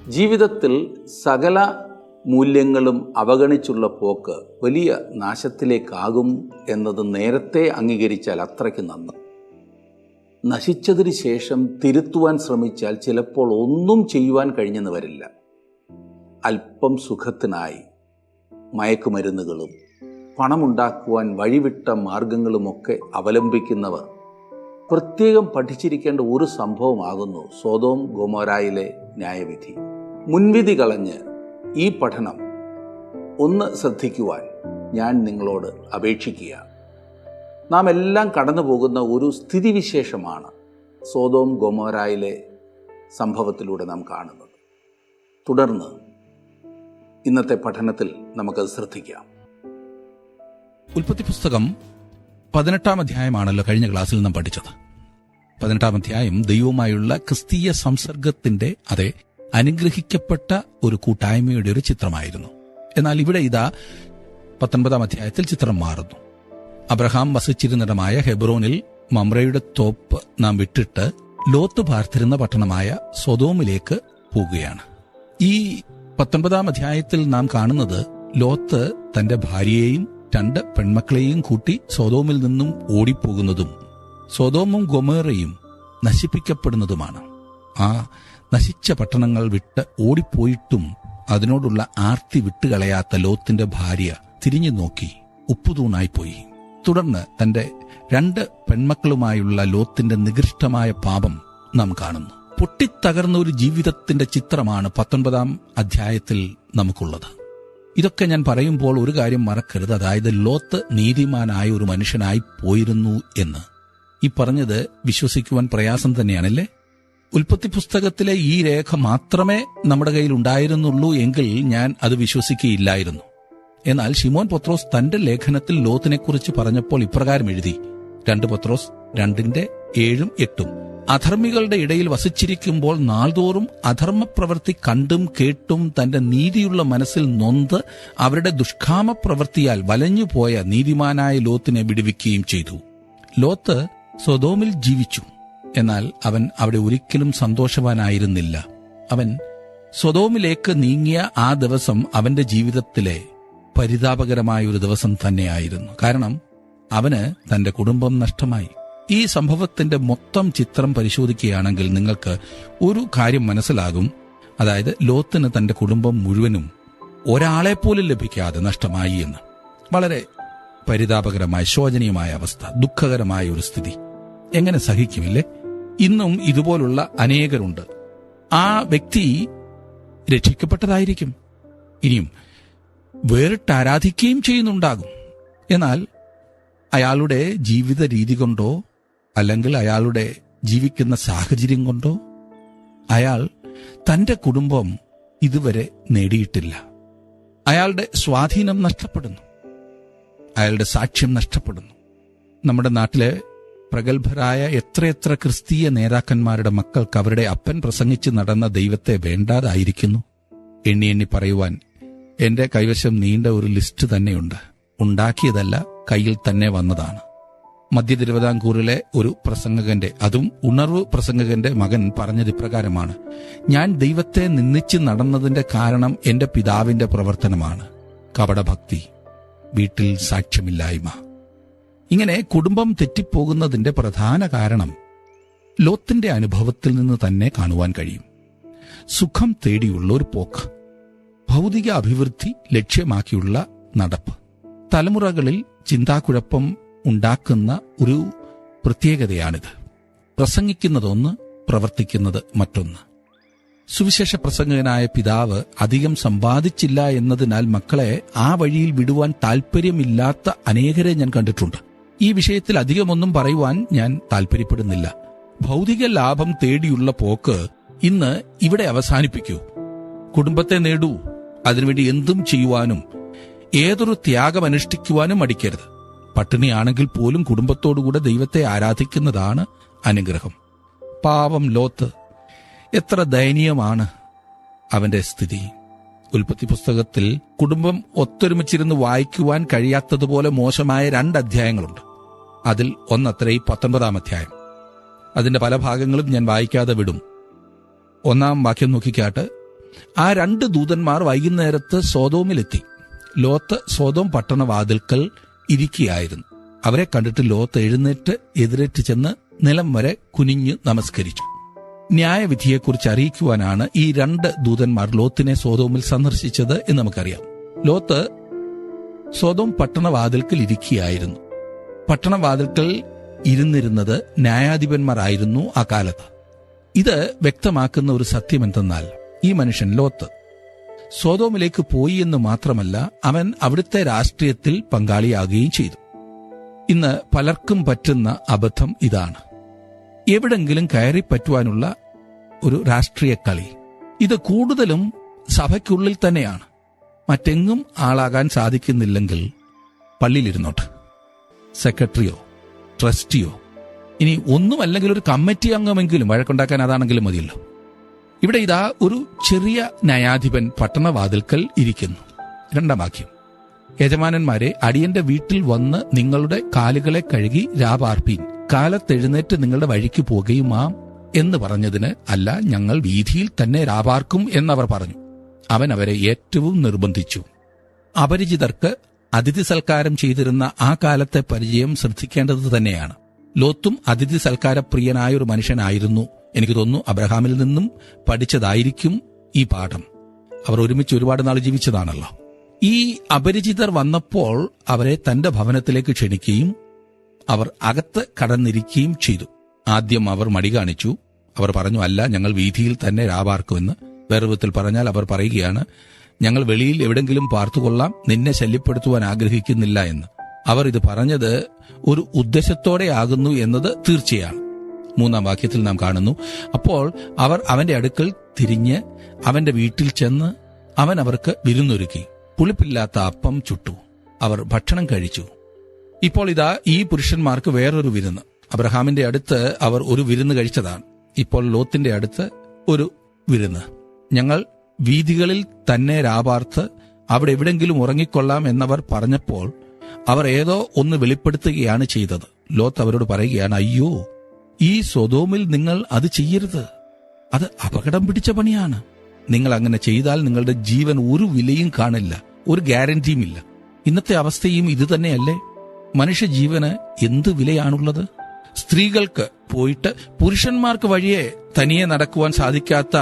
ജീവിതത്തിൽ സകല മൂല്യങ്ങളും അവഗണിച്ചുള്ള പോക്ക് വലിയ നാശത്തിലേക്കാകും എന്നത് നേരത്തെ അംഗീകരിച്ചാൽ അത്രയ്ക്ക് നന്ന്. നശിച്ചതിന് ശേഷം തിരുത്തുവാൻ ശ്രമിച്ചാൽ ചിലപ്പോൾ ഒന്നും ചെയ്യുവാൻ കഴിഞ്ഞെന്ന് വരില്ല. അല്പം സുഖത്തിനായി മയക്കുമരുന്നുകളും പണമുണ്ടാക്കുവാൻ വഴിവിട്ട മാർഗങ്ങളുമൊക്കെ അവലംബിക്കുന്നവർ പ്രത്യേകം പഠിച്ചിരിക്കേണ്ട ഒരു സംഭവമാകുന്നു സൊദോം ഗൊമോരയിലെ ന്യായവിധി. മുൻവിധി കളഞ്ഞ് ഈ പഠനം ഒന്ന് ശ്രദ്ധിക്കുവാൻ ഞാൻ നിങ്ങളോട് അപേക്ഷിക്കുക. നാം എല്ലാം കടന്നു പോകുന്ന ഒരു സ്ഥിതിവിശേഷമാണ് സൊദോം ഗൊമോരയിലെ സംഭവത്തിലൂടെ നാം കാണുന്നത്. തുടർന്ന് ഇന്നത്തെ പഠനത്തിൽ നമുക്കത് ശ്രദ്ധിക്കാം. ഉൽപ്പത്തി പുസ്തകം 18-ാം അധ്യായമാണല്ലോ കഴിഞ്ഞ ക്ലാസ്സിൽ നാം പഠിച്ചത്. 18-ാം അധ്യായം ദൈവവുമായുള്ള ക്രിസ്തീയ സംസർഗത്തിന്റെ അനുഗ്രഹിക്കപ്പെട്ട ഒരു കൂട്ടായ്മയുടെ ഒരു ചിത്രമായിരുന്നു. എന്നാൽ ഇവിടെ ഇതാ 19-ാം അധ്യായത്തിൽ ചിത്രം മാറുന്നു. അബ്രഹാം വസിച്ചിരുന്നിടമായ ഹെബ്രോനിൽ മമ്രയുടെ തോപ്പ് നാം വിട്ടിട്ട് ലോത്ത് പാർത്തിരുന്ന പട്ടണമായ സൊദോമിലേക്ക് പോകുകയാണ്. ഈ 19-ാം അധ്യായത്തിൽ നാം കാണുന്നത് ലോത്ത് തന്റെ ഭാര്യയെയും 2 പെൺമക്കളെയും കൂട്ടി സൊദോമിൽ നിന്നും ഓടിപ്പോകുന്നതും സൊദോമും ഗൊമോറയും നശിപ്പിക്കപ്പെടുന്നതുമാണ്. ആ നശിച്ച പട്ടണങ്ങൾ വിട്ട് ഓടിപ്പോയിട്ടും അതിനോടുള്ള ആർത്തി വിട്ടുകളയാത്ത ലോത്തിന്റെ ഭാര്യ തിരിഞ്ഞു നോക്കി ഉപ്പുതൂണായിപ്പോയി. തുടർന്ന് തന്റെ 2 പെൺമക്കളുമായുള്ള ലോത്തിന്റെ നികൃഷ്ടമായ പാപം നാം കാണുന്നു. പൊട്ടിത്തകർന്ന ഒരു ജീവിതത്തിന്റെ ചിത്രമാണ് 19-ാം അധ്യായത്തിൽ നമുക്കുള്ളത്. ഇതൊക്കെ ഞാൻ പറയുമ്പോൾ ഒരു കാര്യം മറക്കരുത്, അതായത് ലോത്ത് നീതിമാനായ ഒരു മനുഷ്യനായി പോയിരുന്നു എന്ന്. ഈ പറഞ്ഞത് വിശ്വസിക്കുവാൻ പ്രയാസം തന്നെയാണല്ലേ? ഉൽപ്പത്തി പുസ്തകത്തിലെ ഈ രേഖ മാത്രമേ നമ്മുടെ കയ്യിൽ ഉണ്ടായിരുന്നുള്ളൂ എങ്കിൽ ഞാൻ അത് വിശ്വസിക്കുകയില്ലായിരുന്നു. എന്നാൽ ശിമോൻ പത്രോസ് തന്റെ ലേഖനത്തിൽ ലോത്തിനെക്കുറിച്ച് പറഞ്ഞപ്പോൾ ഇപ്രകാരം എഴുതി, 2 പത്രോസ് 2:7-8 അധർമ്മികളുടെ ഇടയിൽ വസിച്ചിരിക്കുമ്പോൾ നാൾതോറും അധർമ്മപ്രവൃത്തി കണ്ടും കേട്ടും തന്റെ നീതിയുള്ള മനസ്സിൽ നൊന്ത് അവരുടെ ദുഷ്കാമപ്രവൃത്തിയാൽ വലഞ്ഞുപോയ നീതിമാനായ ലോത്തിനെ വിടുവിക്കുകയും ചെയ്തു. ലോത്ത് സൊദോമിൽ ജീവിച്ചു, എന്നാൽ അവൻ അവിടെ ഒരിക്കലും സന്തോഷവാനായിരുന്നില്ല. അവൻ സൊദോമിലേക്ക് നീങ്ങിയ ആ ദിവസം അവന്റെ ജീവിതത്തിലെ പരിതാപകരമായ ഒരു ദിവസം തന്നെയായിരുന്നു. കാരണം അവന് തന്റെ കുടുംബം നഷ്ടമായി. ഈ സംഭവത്തിന്റെ മൊത്തം ചിത്രം പരിശോധിക്കുകയാണെങ്കിൽ നിങ്ങൾക്ക് ഒരു കാര്യം മനസ്സിലാകും, അതായത് ലോത്തിന് തന്റെ കുടുംബം മുഴുവനും ഒരാളെപ്പോലും ലഭിക്കാതെ നഷ്ടമായി എന്ന്. വളരെ പരിതാപകരമായ ശോചനീയമായ അവസ്ഥ, ദുഃഖകരമായ ഒരു സ്ഥിതി. എങ്ങനെ സഹിക്കുമില്ലേ? ഇന്നും ഇതുപോലുള്ള അനേകരുണ്ട്. ആ വ്യക്തി രക്ഷിക്കപ്പെട്ടതായിരിക്കും, ഇനിയും വേറിട്ട് ആരാധിക്കുകയും ചെയ്യുന്നുണ്ടാകും. എന്നാൽ അയാളുടെ ജീവിത രീതി കൊണ്ടോ അല്ലെങ്കിൽ അയാളുടെ ജീവിക്കുന്ന സാഹചര്യം കൊണ്ടോ അയാൾ തന്റെ കുടുംബം ഇതുവരെ നേടിയിട്ടില്ല. അയാളുടെ സ്വാധീനം നഷ്ടപ്പെടുന്നു, അയാളുടെ സാക്ഷ്യം നഷ്ടപ്പെടുന്നു. നമ്മുടെ നാട്ടിലെ പ്രഗത്ഭരായ എത്രയെത്ര ക്രിസ്തീയ നേതാക്കന്മാരുടെ മക്കൾക്ക് അവരുടെ അപ്പൻ പ്രസംഗിച്ച് നടന്ന ദൈവത്തെ വേണ്ടാതായിരിക്കുന്നു. എണ്ണി എണ്ണി പറയുവാൻ എന്റെ കൈവശം നീണ്ട ഒരു ലിസ്റ്റ് തന്നെയുണ്ട്. ഉണ്ടാക്കിയതല്ല, കയ്യിൽ തന്നെ വന്നതാണ്. മധ്യ തിരുവിതാംകൂറിലെ ഒരു പ്രസംഗകന്റെ, അതും ഉണർവ് പ്രസംഗകന്റെ മകൻ പറഞ്ഞത് ഇപ്രകാരമാണ്: ഞാൻ ദൈവത്തെ നിന്ദിച്ച് നടന്നതിന്റെ കാരണം എന്റെ പിതാവിന്റെ പ്രവർത്തനമാണ്. കപടഭക്തി, വീട്ടിൽ സാക്ഷ്യമില്ലായ്മ. ഇങ്ങനെ കുടുംബം തെറ്റിപ്പോകുന്നതിന്റെ പ്രധാന കാരണം ലോത്തിന്റെ അനുഭവത്തിൽ നിന്ന് തന്നെ കാണുവാൻ കഴിയും. സുഖം തേടിയുള്ള ഒരു പോക്ക്, ഭൗതിക അഭിവൃദ്ധി ലക്ഷ്യമാക്കിയുള്ള നടപ്പ്, തലമുറകളിൽ ചിന്താക്കുഴപ്പം ഉണ്ടാക്കുന്ന ഒരു പ്രത്യേകതയാണിത്. പ്രസംഗിക്കുന്നതൊന്ന്, പ്രവർത്തിക്കുന്നത് മറ്റൊന്ന്. സുവിശേഷ പ്രസംഗകനായ പിതാവ് അധികം സമ്പാദിച്ചില്ല എന്നതിനാൽ മക്കളെ ആ വഴിയിൽ വിടുവാൻ താൽപ്പര്യമില്ലാത്ത അനേകരെ ഞാൻ കണ്ടിട്ടുണ്ട്. ഈ വിഷയത്തിൽ അധികമൊന്നും പറയുവാൻ ഞാൻ താൽപ്പര്യപ്പെടുന്നില്ല. ഭൗതിക ലാഭം തേടിയുള്ള പോക്ക് ഇന്ന് ഇവിടെ അവസാനിപ്പിക്കൂ. കുടുംബത്തെ നേടൂ. അതിനുവേണ്ടി എന്തും ചെയ്യുവാനും ഏതൊരു ത്യാഗം അനുഷ്ഠിക്കുവാനും മടിക്കരുത്. പട്ടിണിയാണെങ്കിൽ പോലും കുടുംബത്തോടുകൂടെ ദൈവത്തെ ആരാധിക്കുന്നതാണ് അനുഗ്രഹം. പാവം ലോത്ത്, എത്ര ദയനീയമാണ് അവന്റെ സ്ഥിതി. ഉൽപ്പത്തി പുസ്തകത്തിൽ കുടുംബം ഒത്തൊരുമിച്ചിരുന്ന് വായിക്കുവാൻ കഴിയാത്തതുപോലെ മോശമായ 2 അധ്യായങ്ങളുണ്ട്. അതിൽ ഒന്നത്രേ ഈ 19-ാം അധ്യായം. അതിന്റെ പല ഭാഗങ്ങളും ഞാൻ വായിക്കാതെ വിടും. 1-ാം വാക്യം നോക്കിക്കാട്ട്: ആ 2 ദൂതന്മാർ വൈകുന്നേരത്ത് സോതോമിലെത്തി. ലോത്ത് സോതോം പട്ടണവാതിൽക്കൽ ഇരിക്കുകയായിരുന്നു. അവരെ കണ്ടിട്ട് ലോത്ത് എഴുന്നേറ്റ് എതിരേറ്റ് ചെന്ന് നിലം വരെ കുനിഞ്ഞു നമസ്കരിച്ചു. ന്യായവിധിയെക്കുറിച്ച് അറിയിക്കുവാനാണ് ഈ 2 ദൂതന്മാർ ലോത്തിനെ സോതോമിൽ സന്ദർശിച്ചത് എന്ന് നമുക്കറിയാം. ലോത്ത് സോതോം പട്ടണവാതിൽക്കൽ ഇരിക്കുകയായിരുന്നു. പട്ടണവാതിൽക്കൽ ഇരുന്നിരുന്നത് ന്യായാധിപന്മാരായിരുന്നു ആ കാലത്ത്. ഇത് വ്യക്തമാക്കുന്ന ഒരു സത്യം എന്തെന്നാൽ, ഈ മനുഷ്യൻ ലോത്ത് സോതോമിലേക്ക് പോയി എന്ന് മാത്രമല്ല, അവൻ അവിടുത്തെ രാഷ്ട്രീയത്തിൽ പങ്കാളിയാകുകയും ചെയ്തു. ഇന്ന് പലർക്കും പറ്റുന്ന അബദ്ധം ഇതാണ്. എവിടെങ്കിലും കയറിപ്പറ്റുവാനുള്ള ഒരു രാഷ്ട്രീയ കളി. ഇത് കൂടുതലും സഭയ്ക്കുള്ളിൽ തന്നെയാണ്. മറ്റെങ്ങും ആളാകാൻ സാധിക്കുന്നില്ലെങ്കിൽ പള്ളിയിലിരുന്നോട്ട്, സെക്രട്ടറിയോ ട്രസ്റ്റിയോ, ഇനി ഒന്നുമല്ലെങ്കിൽ ഒരു കമ്മിറ്റി അംഗമെങ്കിലും വഴക്കുണ്ടാക്കാൻ അതാണെങ്കിലും മതിയല്ലോ. ഇവിടെ ഇതാ ഒരു ചെറിയ ന്യായാധിപൻ പട്ടണവാതിൽക്കൽ ഇരിക്കുന്നു. 2-ാം വാക്യം, യജമാനന്മാരെ, അടിയന്റെ വീട്ടിൽ വന്ന് നിങ്ങളുടെ കാലുകളെ കഴുകി രാപാർപ്പീൻ, കാലത്തെഴുന്നേറ്റ് നിങ്ങളുടെ വഴിക്ക് പോകുകയുമാം എന്ന് പറഞ്ഞതിന് അല്ല, ഞങ്ങൾ വീഥിയിൽ തന്നെ രാപാർക്കും എന്നവർ പറഞ്ഞു. അവൻ അവരെ ഏറ്റവും നിർബന്ധിച്ചു. അപരിചിതർക്ക് അതിഥി സൽക്കാരം ചെയ്തിരുന്ന ആ കാലത്തെ പരിചയം ശ്രദ്ധിക്കേണ്ടത് തന്നെയാണ്. ലോത്തും അതിഥി സൽക്കാരപ്രിയനായ ഒരു മനുഷ്യനായിരുന്നു. എനിക്ക് തോന്നുന്നു അബ്രഹാമിൽ നിന്നും പഠിച്ചതായിരിക്കും ഈ പാഠം. അവർ ഒരുമിച്ച് ഒരുപാട് നാൾ ജീവിച്ചതാണല്ലോ. ഈ അപരിചിതർ വന്നപ്പോൾ അവരെ തന്റെ ഭവനത്തിലേക്ക് ക്ഷണിക്കുകയും അവർ അകത്ത് കടന്നിരിക്കുകയും ചെയ്തു. ആദ്യം അവർ മടി കാണിച്ചു. അവർ പറഞ്ഞു, അല്ല, ഞങ്ങൾ വീഥിയിൽ തന്നെ രാപാർക്കുമെന്ന്. വേറെ വിധത്തിൽ പറഞ്ഞാൽ അവർ പറയുകയാണ്, ഞങ്ങൾ വെളിയിൽ എവിടെങ്കിലും പാർത്തുകൊള്ളാം, നിന്നെ ശല്യപ്പെടുത്തുവാൻ ആഗ്രഹിക്കുന്നില്ല എന്ന്. അവർ ഇത് പറഞ്ഞത് ഒരു ഉദ്ദേശത്തോടെയാകുന്നു എന്നത് തീർച്ചയാണ്. 3-ാം വാക്യത്തിൽ നാം കാണുന്നു, അപ്പോൾ അവർ അവന്റെ അടുക്കൽ തിരിഞ്ഞ് അവന്റെ വീട്ടിൽ ചെന്ന് അവൻ അവർക്ക് വിരുന്നൊരുക്കി. പുളിപ്പില്ലാത്ത അപ്പം ചുട്ടു. അവർ ഭക്ഷണം കഴിച്ചു. ഇപ്പോൾ ഇതാ ഈ പുരുഷന്മാർക്ക് വേറൊരു വിരുന്ന്. അബ്രഹാമിന്റെ അടുത്ത് അവർ ഒരു വിരുന്ന് കഴിച്ചതാണ്. ഇപ്പോൾ ലോത്തിന്റെ അടുത്ത് ഒരു വിരുന്ന്. ഞങ്ങൾ വീഥികളിൽ തന്നെ രാപാർത്ത് അവിടെ എവിടെങ്കിലും ഉറങ്ങിക്കൊള്ളാം എന്നവർ പറഞ്ഞപ്പോൾ അവർ ഏതോ ഒന്ന് വെളിപ്പെടുത്തുകയാണ് ചെയ്തത്. ലോത്ത് അവരോട് പറയുകയാണ്, അയ്യോ, ഈ സൊദോമിൽ നിങ്ങൾ അത് ചെയ്യരുത്. അത് അപകടം പിടിച്ച പണിയാണ്. നിങ്ങൾ അങ്ങനെ ചെയ്താൽ നിങ്ങളുടെ ജീവൻ ഒരു വിലയും കാണില്ല, ഒരു ഗ്യാരണ്ടിയും ഇല്ല. ഇന്നത്തെ അവസ്ഥയും ഇത് തന്നെയല്ലേ? മനുഷ്യജീവന് എന്ത് വിലയാണുള്ളത്? സ്ത്രീകൾക്ക് പോയിട്ട് പുരുഷന്മാർക്ക് വഴിയെ തനിയെ നടക്കുവാൻ സാധിക്കാത്ത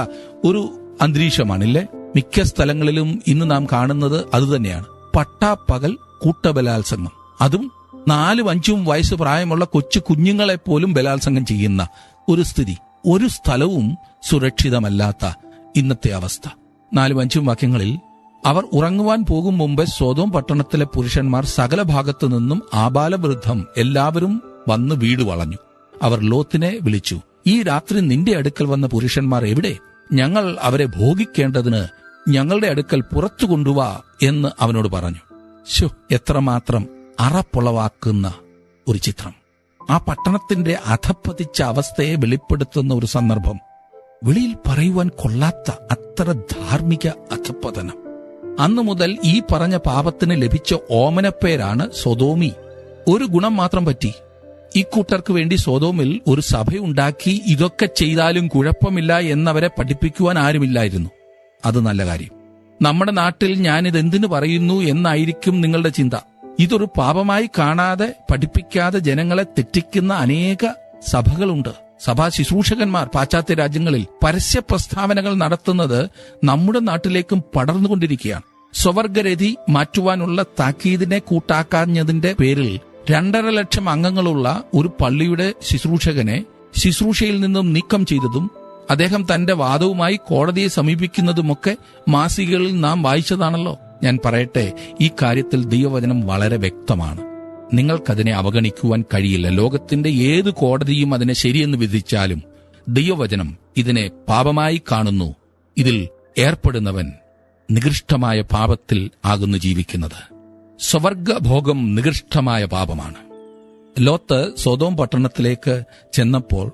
ഒരു അന്തരീക്ഷമാണില്ലേ? മിക്ക സ്ഥലങ്ങളിലും ഇന്ന് നാം കാണുന്നത് അതുതന്നെയാണ്. പട്ടാപ്പകൽ കൂട്ടബലാത്സംഗം, അതും 4-5 വയസ്സ് പ്രായമുള്ള കൊച്ചു കുഞ്ഞുങ്ങളെപ്പോലും ബലാത്സംഗം ചെയ്യുന്ന ഒരു സ്ഥിതി. ഒരു സ്ഥലവും സുരക്ഷിതമല്ലാത്ത ഇന്നത്തെ അവസ്ഥ. 4-5 വാക്യങ്ങളിൽ, അവർ ഉറങ്ങുവാൻ പോകും മുമ്പ് സൊദോം പട്ടണത്തിലെ പുരുഷന്മാർ സകല ഭാഗത്തു നിന്നും ആബാലവൃദ്ധം എല്ലാവരും വന്ന് വീട് വളഞ്ഞു. അവർ ലോത്തിനെ വിളിച്ചു, ഈ രാത്രി നിന്റെ അടുക്കൽ വന്ന പുരുഷന്മാർ എവിടെ? ഞങ്ങൾ അവരെ ഭോഗിക്കേണ്ടതിന് ഞങ്ങളുടെ അടുക്കൽ പുറത്തു കൊണ്ടുവാ എന്ന് അവനോട് പറഞ്ഞു. എത്രമാത്രം അറപ്പുളവാക്കുന്ന ഒരു ചിത്രം! ആ പട്ടണത്തിന്റെ അധപ്പതിച്ച അവസ്ഥയെ വെളിപ്പെടുത്തുന്ന ഒരു സന്ദർഭം. വെളിയിൽ പറയുവാൻ കൊള്ളാത്ത അത്ര ധാർമ്മിക അധപ്പതനം. അന്നു മുതൽ ഈ പറഞ്ഞ പാപത്തിന് ലഭിച്ച ഓമനപ്പേരാണ് സൊദോമി. ഒരു ഗുണം മാത്രം പറ്റി. ഈ കൂട്ടർക്ക് വേണ്ടി സൊദോമിൽ ഒരു സഭയുണ്ടാക്കി ഇതൊക്കെ ചെയ്താലും കുഴപ്പമില്ല എന്നവരെ പഠിപ്പിക്കുവാൻ ആരുമില്ലായിരുന്നു. അത് നല്ല കാര്യം. നമ്മുടെ നാട്ടിൽ ഞാനിതെന്തിനു പറയുന്നു എന്നായിരിക്കും നിങ്ങളുടെ ചിന്ത. ഇതൊരു പാപമായി കാണാതെ പഠിപ്പിക്കാതെ ജനങ്ങളെ തെറ്റിക്കുന്ന അനേക സഭകളുണ്ട്. സഭാ ശുശ്രൂഷകന്മാർ പാശ്ചാത്യ രാജ്യങ്ങളിൽ പരസ്യ പ്രസ്താവനകൾ നടത്തുന്നത് നമ്മുടെ നാട്ടിലേക്കും പടർന്നുകൊണ്ടിരിക്കുകയാണ്. സ്വവർഗരതി മാറ്റുവാനുള്ള താക്കീതിനെ കൂട്ടാക്കാഞ്ഞതിന്റെ പേരിൽ 2.5 ലക്ഷം അംഗങ്ങളുള്ള ഒരു പള്ളിയുടെ ശുശ്രൂഷകനെ ശുശ്രൂഷയിൽ നിന്നും നീക്കം ചെയ്തതും അദ്ദേഹം തന്റെ വാദവുമായി കോടതിയെ സമീപിക്കുന്നതുമൊക്കെ മാസികകളിൽ നാം വായിച്ചതാണല്ലോ. ഞാൻ പറയട്ടെ, ഈ കാര്യത്തിൽ ദൈവവചനം വളരെ വ്യക്തമാണ്. നിങ്ങൾക്കതിനെ അവഗണിക്കുവാൻ കഴിയില്ല. ലോകത്തിന്റെ ഏത് കോടതിയും അതിനെ ശരിയെന്ന് വിധിച്ചാലും ദൈവവചനം ഇതിനെ പാപമായി കാണുന്നു. ഇതിൽ ഏർപ്പെടുന്നവൻ നികൃഷ്ടമായ പാപത്തിൽ ആകുന്നു ജീവിക്കുന്നത്. സ്വവർഗഭോഗം നികൃഷ്ടമായ പാപമാണ്. ലോത്ത് സൊദോം പട്ടണത്തിലേക്ക് ചെന്നപ്പോൾ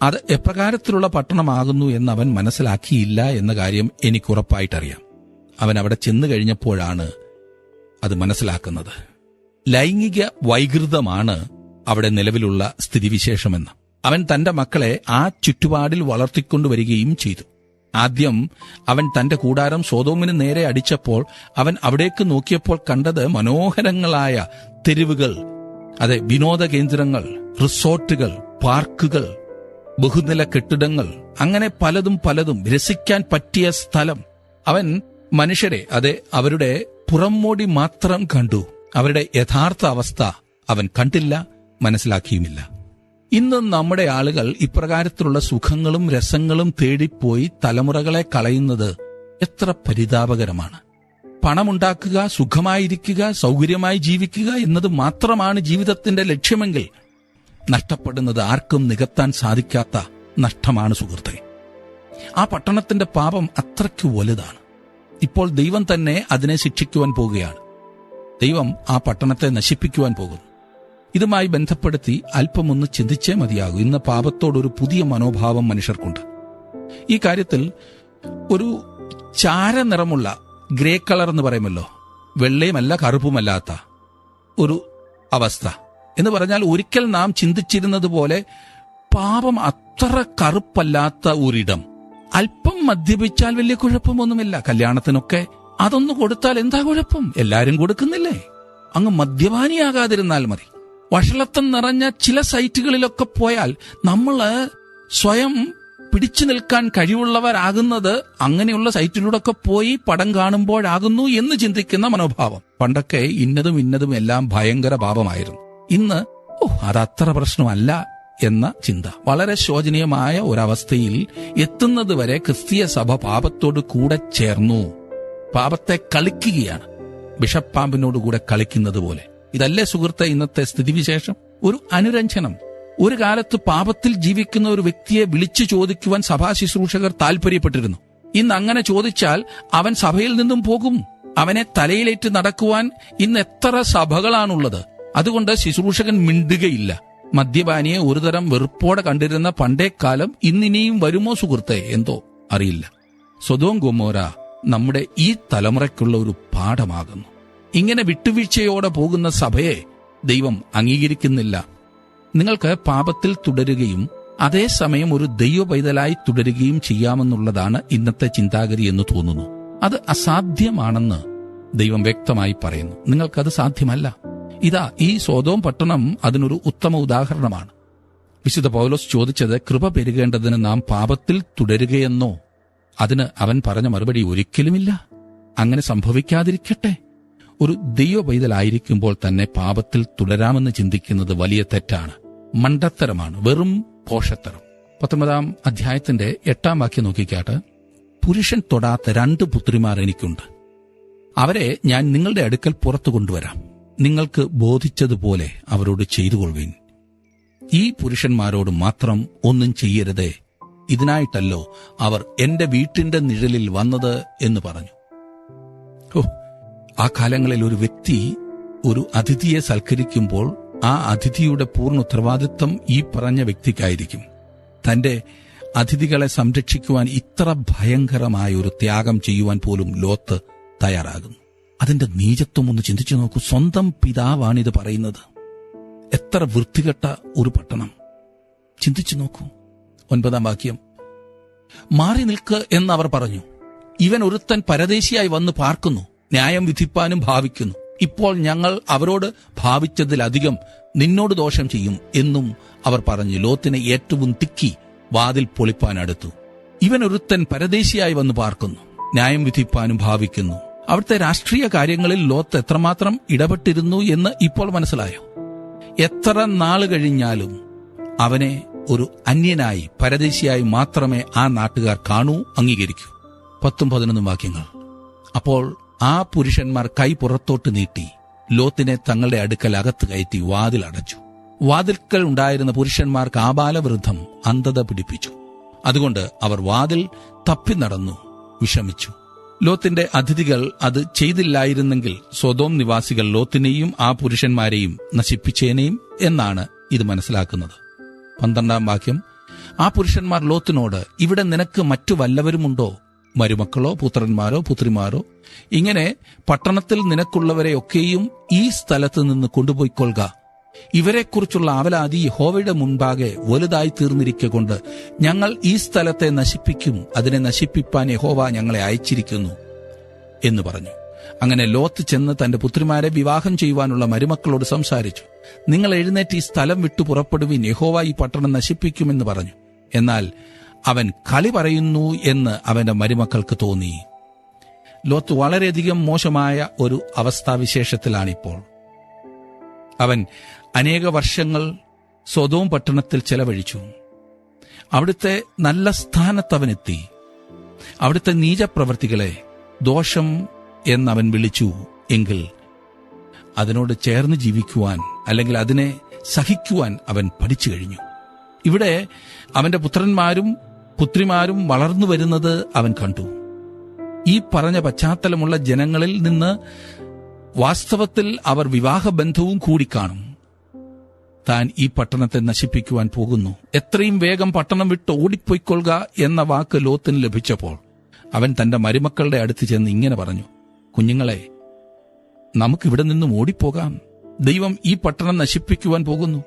അത് എപ്രകാരത്തിലുള്ള പട്ടണമാകുന്നു എന്ന് അവൻ മനസ്സിലാക്കിയില്ല എന്ന കാര്യം എനിക്കുറപ്പായിട്ടറിയാം. അവൻ അവിടെ ചെന്നു കഴിഞ്ഞപ്പോഴാണ് അത് മനസ്സിലാക്കുന്നത്. ലൈംഗിക വൈകൃതമാണ് അവിടെ നിലവിലുള്ള സ്ഥിതിവിശേഷമെന്ന് അവൻ തന്റെ മക്കളെ ആ ചുറ്റുപാടിൽ വളർത്തിക്കൊണ്ടുവരികയും ചെയ്തു. ആദ്യം അവൻ തന്റെ കൂടാരം സൊദോമിന് നേരെ അടിച്ചപ്പോൾ അവൻ അവിടേക്ക് നോക്കിയപ്പോൾ കണ്ടത് മനോഹരങ്ങളായ തെരുവുകൾ, അതെ, വിനോദ കേന്ദ്രങ്ങൾ, റിസോർട്ടുകൾ, പാർക്കുകൾ, ബഹുനില കെട്ടിടങ്ങൾ, അങ്ങനെ പലതും രസിക്കാൻ പറ്റിയ സ്ഥലം. അവൻ മനുഷ്യരെ, അതെ, അവരുടെ പുറംമോടി മാത്രം കണ്ടു. അവരുടെ യഥാർത്ഥ അവസ്ഥ അവൻ കണ്ടില്ല, മനസ്സിലാക്കിയുമില്ല. ഇന്ന് നമ്മുടെ ആളുകൾ ഇപ്രകാരത്തിലുള്ള സുഖങ്ങളും രസങ്ങളും തേടിപ്പോയി തലമുറകളെ കളയുന്നത് എത്ര പരിതാപകരമാണ്. പണമുണ്ടാക്കുക, സുഖമായിരിക്കുക, സൗകര്യമായി ജീവിക്കുക എന്നത് മാത്രമാണ് ജീവിതത്തിന്റെ ലക്ഷ്യമെങ്കിൽ നഷ്ടപ്പെടുന്നത് ആർക്കും നികത്താൻ സാധിക്കാത്ത നഷ്ടമാണ് സുഹൃത്തെ. ആ പട്ടണത്തിന്റെ പാപം അത്രയ്ക്ക് വലുതാണ്. ഇപ്പോൾ ദൈവം തന്നെ അതിനെ ശിക്ഷിക്കുവാൻ പോകുകയാണ്. ദൈവം ആ പട്ടണത്തെ നശിപ്പിക്കുവാൻ പോകുന്നു. ഇതുമായി ബന്ധപ്പെടുത്തി അല്പമൊന്ന് ചിന്തിച്ചേ മതിയാകൂ. ഇന്ന് പാപത്തോടൊരു പുതിയ മനോഭാവം മനുഷ്യർക്കുണ്ട്. ഈ കാര്യത്തിൽ ഒരു ചാരനിറമുള്ള ഗ്രേ കളർ എന്ന് പറയുമല്ലോ, വെള്ളയുമല്ല കറുപ്പുമല്ലാത്ത ഒരു അവസ്ഥ എന്ന് പറഞ്ഞാൽ, ഒരിക്കൽ നാം ചിന്തിച്ചിരുന്നത് പോലെ പാപം അത്ര കറുപ്പല്ലാത്ത ഒരിടം. അല്പം മദ്യപിച്ചാൽ വലിയ കുഴപ്പമൊന്നുമില്ല. കല്യാണത്തിനൊക്കെ അതൊന്നു കൊടുത്താൽ എന്താ കുഴപ്പം? എല്ലാരും കൊടുക്കുന്നില്ലേ? അങ്ങ് മദ്യപാനിയാകാതിരുന്നാൽ മതി. വഷളത്തം നിറഞ്ഞ ചില സൈറ്റുകളിലൊക്കെ പോയാൽ നമ്മൾ സ്വയം പിടിച്ചു നിൽക്കാൻ കഴിവുള്ളവരാകുന്നത് അങ്ങനെയുള്ള സൈറ്റിലൂടെയൊക്കെ പോയി പടം കാണുമ്പോഴാകുന്നു എന്ന് ചിന്തിക്കുന്ന മനോഭാവം. പണ്ടൊക്കെ ഇന്നതും എല്ലാം ഭയങ്കര പാപമായിരുന്നു. ഇന്ന് അതത്ര പ്രശ്നമല്ല എന്ന ചിന്ത വളരെ ശോചനീയമായ ഒരവസ്ഥയിൽ എത്തുന്നതുവരെ ക്രിസ്തീയ സഭ പാപത്തോട് കൂടെ ചേർന്നു. പാപത്തെ കളിക്കുകയാണ്, ബിഷപ്പാമ്പിനോടുകൂടെ കളിക്കുന്നത് പോലെ. ഇതല്ലേ സുഹൃത്തെ ഇന്നത്തെ സ്ഥിതിവിശേഷം? ഒരു അനുരഞ്ജനം. ഒരു കാലത്ത് പാപത്തിൽ ജീവിക്കുന്ന ഒരു വ്യക്തിയെ വിളിച്ചു ചോദിക്കുവാൻ സഭാ ശുശ്രൂഷകർ താല്പര്യപ്പെട്ടിരുന്നു. ഇന്ന് അങ്ങനെ ചോദിച്ചാൽ അവൻ സഭയിൽ നിന്നും പോകും. അവനെ തലയിലേറ്റ് നടക്കുവാൻ ഇന്ന് എത്ര സഭകളാണുള്ളത്. അതുകൊണ്ട് ശുശ്രൂഷകൻ മിണ്ടുകയില്ല. മദ്യപാനിയെ ഒരുതരം വെറുപ്പോടെ കണ്ടിരുന്ന പണ്ടേക്കാലം ഇന്നിനിയും വരുമോ സുഹൃത്തെ? എന്തോ അറിയില്ല. സൊദോം ഗൊമോര നമ്മുടെ ഈ തലമുറയ്ക്കുള്ള ഒരു പാഠമാകുന്നു. ഇങ്ങനെ വിട്ടുവീഴ്ചയോടെ പോകുന്ന സഭയെ ദൈവം അംഗീകരിക്കുന്നില്ല. നിങ്ങൾക്ക് പാപത്തിൽ തുടരുകയും അതേസമയം ഒരു ദൈവ പൈതലായി തുടരുകയും ചെയ്യാമെന്നുള്ളതാണ് ഇന്നത്തെ ചിന്താഗതി എന്ന് തോന്നുന്നു. അത് അസാധ്യമാണെന്ന് ദൈവം വ്യക്തമായി പറയുന്നു. നിങ്ങൾക്കത് സാധ്യമല്ല. ഇതാ ഈ സൊദോം പട്ടണം അതിനൊരു ഉത്തമ ഉദാഹരണമാണ്. വിശുദ്ധ പൗലോസ് ചോദിച്ചത്, കൃപ പെരുകേണ്ടതിന് നാം പാപത്തിൽ തുടരുകയെന്നോ? അതിന് അവൻ പറഞ്ഞ മറുപടി, ഒരിക്കലുമില്ല. അങ്ങനെ സംഭവിക്കാതിരിക്കട്ടെ. ഒരു ദൈവ പൈതലായിരിക്കുമ്പോൾ തന്നെ പാപത്തിൽ തുടരാമെന്ന് ചിന്തിക്കുന്നത് വലിയ തെറ്റാണ്, മണ്ടത്തരമാണ്, വെറും പോഷത്തരം. 19-ാം അധ്യായത്തിന്റെ 8-ാം വാക്യം നോക്കിക്കാട്ട്. പുരുഷൻ തൊടാത്ത 2 പുത്രിമാർ എനിക്കുണ്ട്. അവരെ ഞാൻ നിങ്ങളുടെ അടുക്കൽ പുറത്തു കൊണ്ടുവരാം. നിങ്ങൾക്ക് ബോധിച്ചതുപോലെ അവരോട് ചെയ്തുകൊള്ളുവിൻ. ഈ പുരുഷന്മാരോട് മാത്രം ഒന്നും ചെയ്യരുതേ, ഇതിനായിട്ടല്ലോ അവർ എന്റെ വീട്ടിന്റെ നിഴലിൽ വന്നത് എന്ന് പറഞ്ഞു. ആ കാലങ്ങളിൽ ഒരു വ്യക്തി ഒരു അതിഥിയെ സൽക്കരിക്കുമ്പോൾ ആ അതിഥിയുടെ പൂർണ്ണ ഉത്തരവാദിത്വം ഈ പറഞ്ഞ വ്യക്തിക്കായിരിക്കും. തന്റെ അതിഥികളെ സംരക്ഷിക്കുവാൻ ഇത്ര ഭയങ്കരമായ ഒരു ത്യാഗം ചെയ്യുവാൻ പോലും ലോത്ത് തയ്യാറാകുന്നു. അതിന്റെ നീചത്വം ഒന്ന് ചിന്തിച്ചു നോക്കൂ. സ്വന്തം പിതാവാണിത് പറയുന്നത്. എത്ര വൃത്തികെട്ട ഒരു പട്ടണം. ചിന്തിച്ചു നോക്കൂ. 9-ാം വാക്യം. മാറി നിൽക്ക് എന്നവർ പറഞ്ഞു. ഇവൻ ഒരുത്തൻ പരദേശിയായി വന്ന് പാർക്കുന്നു, ന്യായം വിധിപ്പാനും ഭാവിക്കുന്നു. ഇപ്പോൾ ഞങ്ങൾ അവരോട് ഭാവിച്ചതിലധികം നിന്നോട് ദോഷം ചെയ്യും എന്നും അവർ പറഞ്ഞു. ലോത്തിനെ ഏറ്റവും തിക്കി വാതിൽ പൊളിപ്പാനടുത്തു. ഇവൻ ഒരുത്തൻ പരദേശിയായി വന്ന് പാർക്കുന്നു, ന്യായം വിധിപ്പാനും ഭാവിക്കുന്നു. അവിടുത്തെ രാഷ്ട്രീയ കാര്യങ്ങളിൽ ലോത്ത് എത്രമാത്രം ഇടപെട്ടിരുന്നു എന്ന് ഇപ്പോൾ മനസ്സിലായോ? എത്ര നാൾ കഴിഞ്ഞാലും അവനെ ഒരു അന്യനായി, പരദേശിയായി മാത്രമേ ആ നാട്ടുകാർ കാണൂ, അംഗീകരിക്കൂ. 10-11 വാക്യങ്ങൾ. അപ്പോൾ ആ പുരുഷന്മാർ കൈ പുറത്തോട്ട് നീട്ടി ലോത്തിനെ തങ്ങളുടെ അടുക്കൽ അകത്ത് കയറ്റി വാതിൽ അടച്ചു. വാതിൽക്കൽ ഉണ്ടായിരുന്ന പുരുഷന്മാർക്ക് ആബാലവൃദ്ധം അന്ധത പിടിപ്പിച്ചു. അതുകൊണ്ട് അവർ വാതിൽ തപ്പി നടന്നു വിഷമിച്ചു. ലോത്തിന്റെ അതിഥികൾ അത് ചെയ്തില്ലായിരുന്നെങ്കിൽ സൊദോം നിവാസികൾ ലോത്തിനെയും ആ പുരുഷന്മാരെയും നശിപ്പിച്ചേനെയും എന്നാണ് ഇത് മനസ്സിലാക്കുന്നത്. 12-ാം വാക്യം. ആ പുരുഷന്മാർ ലോത്തിനോട്, ഇവിടെ നിനക്ക് മറ്റു വല്ലവരുമുണ്ടോ? മരുമക്കളോ പുത്രന്മാരോ പുത്രിമാരോ? ഇങ്ങനെ പട്ടണത്തിൽ നിനക്കുള്ളവരെയൊക്കെയും ഈ സ്ഥലത്ത് നിന്ന് കൊണ്ടുപോയിക്കൊള്ളുക. ഇവരെക്കുറിച്ചുള്ള അവലാതി യഹോവയുടെ മുൻപാകെ വലുതായി തീർന്നിരിക്കൊണ്ട് ഞങ്ങൾ ഈ സ്ഥലത്തെ നശിപ്പിക്കും, അതിനെ നശിപ്പിപ്പാൻ യഹോവ ഞങ്ങളെ അയച്ചിരിക്കുന്നു എന്ന് പറഞ്ഞു. അങ്ങനെ ലോത്ത് ചെന്ന് തന്റെ പുത്രിമാരെ വിവാഹം ചെയ്യുവാനുള്ള മരുമക്കളോട് സംസാരിച്ചു. നിങ്ങൾ എഴുന്നേറ്റ് ഈ സ്ഥലം വിട്ടു പുറപ്പെടുവിൻ, യഹോവ ഈ പട്ടണം നശിപ്പിക്കുമെന്ന് പറഞ്ഞു. എന്നാൽ അവൻ കളി പറയുന്നു എന്ന് അവന്റെ മരുമക്കൾക്ക് തോന്നി. ലോത്ത് വളരെയധികം മോശമായ ഒരു അവസ്ഥാവിശേഷത്തിലാണിപ്പോൾ. അവൻ അനേക വർഷങ്ങൾ സൊദോം പട്ടണത്തിൽ ചെലവഴിച്ചു. അവിടുത്തെ നല്ല സ്ഥാനത്തവനെത്തി. അവിടുത്തെ നീചപ്രവൃത്തികളെ ദോഷം എന്നവൻ വിളിച്ചു എങ്കിൽ അതിനോട് ചേർന്ന് ജീവിക്കുവാൻ, അല്ലെങ്കിൽ അതിനെ സഹിക്കുവാൻ അവൻ പഠിച്ചു കഴിഞ്ഞു. ഇവിടെ അവന്റെ പുത്രന്മാരും പുത്രിമാരും വളർന്നു വരുന്നത് അവൻ കണ്ടു. ഈ പറഞ്ഞ പശ്ചാത്തലമുള്ള ജനങ്ങളിൽ നിന്ന് വാസ്തവത്തിൽ അവർ വിവാഹബന്ധവും കൂടിക്കാണും. താൻ ഈ പട്ടണത്തെ നശിപ്പിക്കുവാൻ പോകുന്നു, എത്രയും വേഗം പട്ടണം വിട്ട് ഓടിപ്പോയിക്കൊള്ളുക എന്ന വാക്ക് ലോത്തിന് ലഭിച്ചപ്പോൾ അവൻ തന്റെ മരുമക്കളുടെ അടുത്ത് ചെന്ന് ഇങ്ങനെ പറഞ്ഞു: കുഞ്ഞുങ്ങളെ, നമുക്കിവിടെ നിന്നും ഓടിപ്പോകാം. ദൈവം ഈ പട്ടണം നശിപ്പിക്കുവാൻ പോകുന്നു.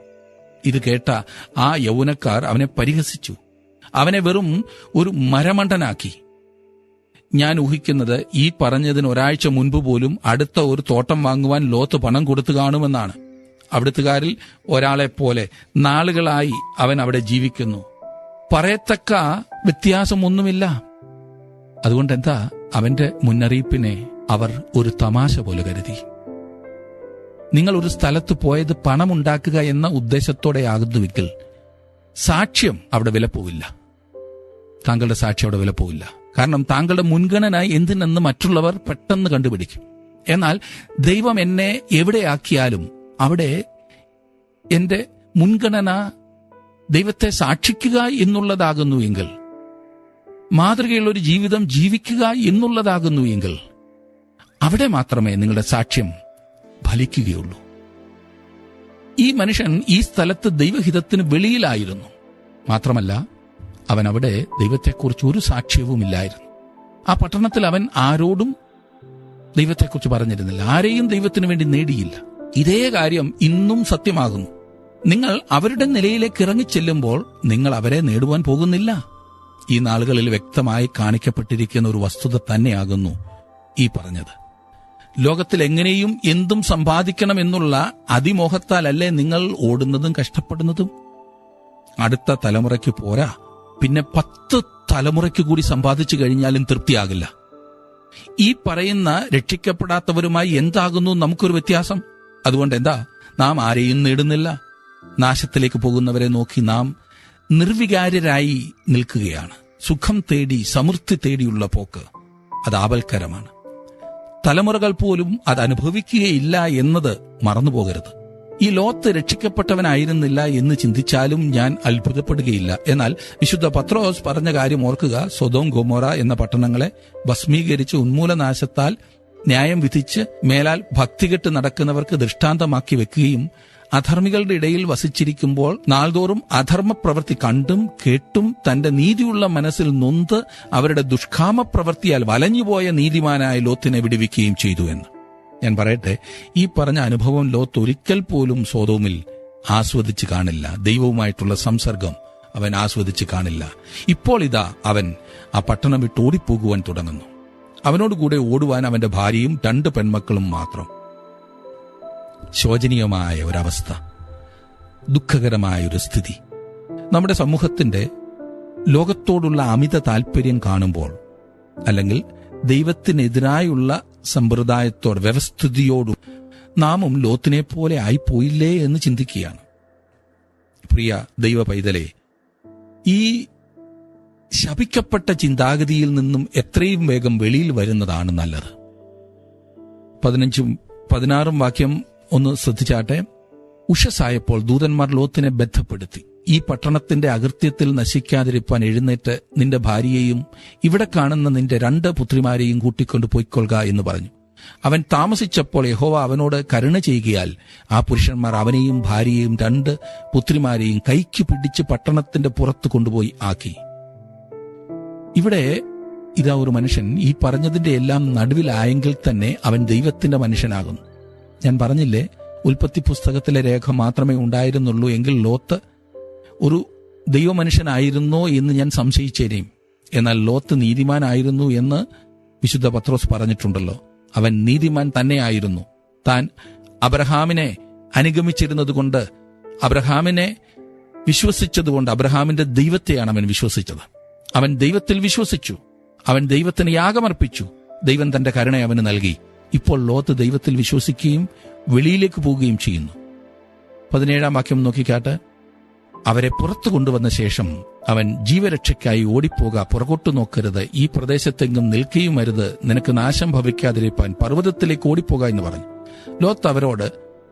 ഇത് കേട്ട ആ യൗവനക്കാർ അവനെ പരിഹസിച്ചു. അവനെ വെറും ഒരു മരമണ്ടനാക്കി. ഞാൻ ഊഹിക്കുന്നത് ഈ പറഞ്ഞതിന് ഒരാഴ്ച മുൻപ് പോലും അടുത്ത ഒരു തോട്ടം വാങ്ങുവാൻ ലോത്ത് പണം കൊടുത്തു കാണുമെന്നാണ്. അവിടുത്തുകാരിൽ ഒരാളെപ്പോലെ നാളുകളായി അവൻ അവിടെ ജീവിക്കുന്നു. പറയത്തക്ക വ്യത്യാസമൊന്നുമില്ല. അതുകൊണ്ടെന്താ, അവന്റെ മുന്നറിയിപ്പിനെ അവർ ഒരു തമാശ പോലെ കരുതി. നിങ്ങൾ ഒരു സ്ഥലത്ത് പോയത് പണമുണ്ടാക്കുക എന്ന ഉദ്ദേശത്തോടെയാകുന്നുവെങ്കിൽ സാക്ഷ്യം അവിടെ വില പോവില്ല. താങ്കളുടെ സാക്ഷ്യം അവിടെ വില പോവില്ല. കാരണം താങ്കളുടെ മുൻഗണന എന്തിനെന്ന് മറ്റുള്ളവർ പെട്ടെന്ന് കണ്ടുപിടിക്കും. എന്നാൽ ദൈവം എന്നെ എവിടെയാക്കിയാലും അവിടെ എന്റെ മുൻഗണന ദൈവത്തെ സാക്ഷിക്കുക എന്നുള്ളതാകുന്നു എങ്കിൽ, മാതൃകയുള്ള ഒരു ജീവിതം ജീവിക്കുക എന്നുള്ളതാകുന്നു എങ്കിൽ, അവിടെ മാത്രമേ നിങ്ങളുടെ സാക്ഷ്യം ഫലിക്കുകയുള്ളൂ. ഈ മനുഷ്യൻ ഈ സ്ഥലത്ത് ദൈവഹിതത്തിന് വെളിയിലായിരുന്നു. മാത്രമല്ല, അവൻ അവിടെ ദൈവത്തെക്കുറിച്ച് ഒരു സാക്ഷ്യവുമില്ലായിരുന്നു. ആ പട്ടണത്തിൽ അവൻ ആരോടും ദൈവത്തെക്കുറിച്ച് പറഞ്ഞിരുന്നില്ല. ആരെയും ദൈവത്തിനു വേണ്ടി നേടിയില്ല. ഇതേ കാര്യം ഇന്നും സത്യമാകുന്നു. നിങ്ങൾ അവരുടെ നിലയിലേക്ക് ഇറങ്ങിച്ചെല്ലുമ്പോൾ നിങ്ങൾ അവരെ നേടുവാൻ പോകുന്നില്ല. ഈ നാളുകളിൽ വ്യക്തമായി കാണിക്കപ്പെട്ടിരിക്കുന്ന ഒരു വസ്തുത തന്നെയാകുന്നു ഈ പറഞ്ഞത്. ലോകത്തിൽ എങ്ങനെയും എന്തും സമ്പാദിക്കണം എന്നുള്ള അതിമോഹത്താലല്ലേ നിങ്ങൾ ഓടുന്നതും കഷ്ടപ്പെടുന്നതും? അടുത്ത തലമുറയ്ക്ക് പോരാ, പിന്നെ 10 തലമുറയ്ക്ക് കൂടി സമ്പാദിച്ചു കഴിഞ്ഞാലും തൃപ്തിയാകില്ല. ഈ പറയുന്ന രക്ഷിക്കപ്പെടാത്തവരുമായി എന്താകുന്നു നമുക്കൊരു വ്യത്യാസം? അതുകൊണ്ട് എന്താ, നാം ആരെയും നേടുന്നില്ല. നാശത്തിലേക്ക് പോകുന്നവരെ നോക്കി നാം നിർവികാര്യരായി നിൽക്കുകയാണ്. സുഖം തേടി, സമൃദ്ധി തേടിയുള്ള പോക്ക് അത് ആപൽക്കരമാണ്. തലമുറകൾ പോലും അത് അനുഭവിക്കുകയില്ല എന്നത് മറന്നുപോകരുത്. ഈ ലോത്ത് രക്ഷിക്കപ്പെട്ടവനായിരുന്നില്ല എന്ന് ചിന്തിച്ചാലും ഞാൻ അത്ഭുതപ്പെടുകയില്ല. എന്നാൽ വിശുദ്ധ പത്രോസ് പറഞ്ഞ കാര്യം ഓർക്കുക. സൊദോം ഗൊമോറ എന്ന പട്ടണങ്ങളെ ഭസ്മീകരിച്ച് ഉന്മൂലനാശത്താൽ ന്യായം വിധിച്ച് മേലാൽ ഭക്തികെട്ട് നടക്കുന്നവർക്ക് ദൃഷ്ടാന്തമാക്കി വെക്കുകയും അധർമ്മികളുടെ ഇടയിൽ വസിച്ചിരിക്കുമ്പോൾ നാൾതോറും അധർമ്മപ്രവൃത്തി കണ്ടും കേട്ടും തന്റെ നീതിയുള്ള മനസ്സിൽ നൊന്ത് അവരുടെ ദുഷ്കാമപ്രവൃത്തിയാൽ വലഞ്ഞുപോയ നീതിമാനായ ലോത്തിനെ വിടുവിക്കുകയും ചെയ്തു എന്ന്. ഞാൻ പറയട്ടെ, ഈ പറഞ്ഞ അനുഭവം ലോത്ത് ഒരിക്കൽ പോലും സൊദോമിൽ ആസ്വദിച്ച് കാണില്ല. ദൈവവുമായിട്ടുള്ള സംസർഗം അവൻ ആസ്വദിച്ച് കാണില്ല. ഇപ്പോൾ ഇതാ അവൻ ആ പട്ടണം വിട്ട് ഓടിപ്പോകുവാൻ തുടങ്ങുന്നു. അവനോടുകൂടെ ഓടുവാൻ അവന്റെ ഭാര്യയും 2 പെൺമക്കളും മാത്രം. ശോചനീയമായ ഒരവസ്ഥ, ദുഃഖകരമായൊരു സ്ഥിതി. നമ്മുടെ സമൂഹത്തിന്റെ ലോകത്തോടുള്ള അമിത താല്പര്യം കാണുമ്പോൾ, അല്ലെങ്കിൽ ദൈവത്തിനെതിരായുള്ള സമ്പ്രദായത്തോട്, വ്യവസ്ഥിതിയോടും നാമും ലോത്തിനെ പോലെ ആയിപ്പോയില്ലേ എന്ന് ചിന്തിക്കുകയാണ്. പ്രിയ ദൈവ പൈതലേ, ഈ ശപിക്കപ്പെട്ട ചിന്താഗതിയിൽ നിന്നും എത്രയും വേഗം വെളിയിൽ വരുന്നതാണ് നല്ലത്. 15ഉം 16ഉം വാക്യം ഒന്ന് ശ്രദ്ധിച്ചാട്ടെ. ഉഷസായപ്പോൾ ദൂതന്മാർ ലോത്തിനെ ബന്ധപ്പെടുത്തി, ഈ പട്ടണത്തിന്റെ അകൃത്യത്തിൽ നശിക്കാതിരിപ്പാൻ എഴുന്നേറ്റ് നിന്റെ ഭാര്യയെയും ഇവിടെ കാണുന്ന നിന്റെ 2 പുത്രിമാരെയും കൂട്ടിക്കൊണ്ട് പോയിക്കൊള്ളുക എന്ന് പറഞ്ഞു. അവൻ താമസിച്ചപ്പോൾ യഹോവ അവനോട് കരുണ ചെയ്യുകയാൽ ആ പുരുഷന്മാർ അവനെയും ഭാര്യയെയും 2 പുത്രിമാരെയും കൈക്ക് പിടിച്ച് പട്ടണത്തിന്റെ പുറത്ത് കൊണ്ടുപോയി ആക്കി. ഇവിടെ ഇതാ ഒരു മനുഷ്യൻ ഈ പറഞ്ഞതിന്റെ എല്ലാം നടുവിലായെങ്കിൽ തന്നെ അവൻ ദൈവത്തിന്റെ മനുഷ്യനാകുന്നു. ഞാൻ പറഞ്ഞില്ലേ, ഉൽപ്പത്തി പുസ്തകത്തിലെ രേഖ മാത്രമേ ഉണ്ടായിരുന്നുള്ളൂ എങ്കിൽ ലോത്ത് ഒരു ദൈവമനുഷ്യനായിരുന്നോ എന്ന് ഞാൻ സംശയിച്ചേനേയും. എന്നാൽ ലോത്ത് നീതിമാനായിരുന്നു എന്ന് വിശുദ്ധ പത്രോസ് പറഞ്ഞിട്ടുണ്ടല്ലോ. അവൻ നീതിമാൻ തന്നെയായിരുന്നു. താൻ അബ്രഹാമിനെ അനുഗമിച്ചിരുന്നതുകൊണ്ട്, അബ്രഹാമിനെ വിശ്വസിച്ചതുകൊണ്ട്, അബ്രഹാമിന്റെ ദൈവത്തെയാണ് അവൻ വിശ്വസിച്ചത്. അവൻ ദൈവത്തിൽ വിശ്വസിച്ചു. അവൻ ദൈവത്തിന് യാഗമർപ്പിച്ചു. ദൈവം തന്റെ കരുണ അവന് നൽകി. ഇപ്പോൾ ലോത്ത് ദൈവത്തിൽ വിശ്വസിക്കുകയും വെളിയിലേക്ക് പോവുകയും ചെയ്യുന്നു. 17 വാക്യം നോക്കിക്കാട്ട്. അവരെ പുറത്തു കൊണ്ടുവന്ന ശേഷം അവൻ ജീവരക്ഷയ്ക്കായി ഓടിപ്പോക, പുറകോട്ടു നോക്കരുത്, ഈ പ്രദേശത്തെങ്ങും നിൽക്കുകയും അരുത്, നിനക്ക് നാശം ഭവിക്കാതിരിപ്പാൻ പർവ്വതത്തിലേക്ക് ഓടിപ്പോക എന്ന് പറഞ്ഞു. ലോത്ത് അവരോട്